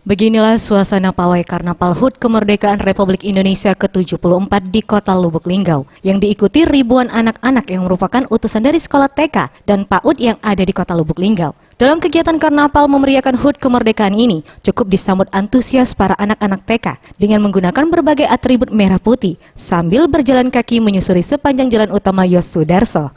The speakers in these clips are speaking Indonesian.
Beginilah suasana pawai Karnaval HUT Kemerdekaan Republik Indonesia ke-74 di Kota Lubuk Linggau, yang diikuti ribuan anak-anak yang merupakan utusan dari sekolah TK dan PAUD yang ada di Kota Lubuk Linggau. Dalam kegiatan Karnaval memeriahkan HUT Kemerdekaan ini, cukup disambut antusias para anak-anak TK dengan menggunakan berbagai atribut merah putih sambil berjalan kaki menyusuri sepanjang jalan utama Yos Sudarso.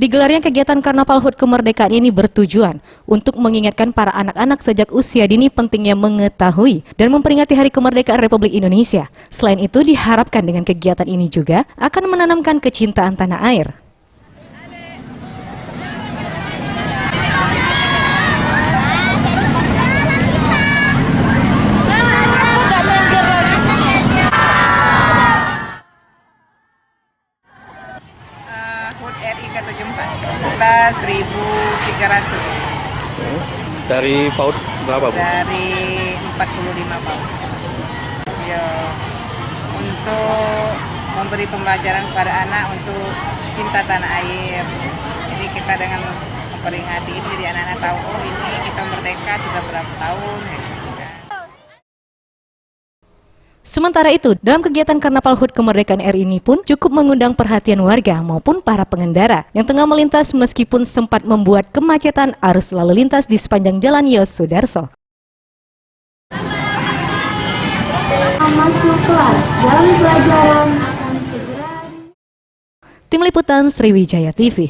Digelarnya kegiatan Karnaval HUT Kemerdekaan ini bertujuan untuk mengingatkan para anak-anak sejak usia dini pentingnya mengetahui dan memperingati Hari Kemerdekaan Republik Indonesia. Selain itu, diharapkan dengan kegiatan ini juga akan menanamkan kecintaan tanah air. HUT RI ke-74 kita 1.300 Dari PAUD berapa, Bu? dari 45 PAUD. Ya, untuk memberi pembelajaran kepada anak untuk cinta tanah air. Jadi kita dengan memperingati ini, jadi anak-anak tahu, oh ini kita merdeka sudah berapa tahun. Sementara itu, dalam kegiatan Karnaval HUT Kemerdekaan RI ini pun cukup mengundang perhatian warga maupun para pengendara yang tengah melintas meskipun sempat membuat kemacetan arus lalu lintas di sepanjang jalan Yos Sudarso. Masuk kelas jam pelajaran akan segera. Tim Liputan Sriwijaya TV.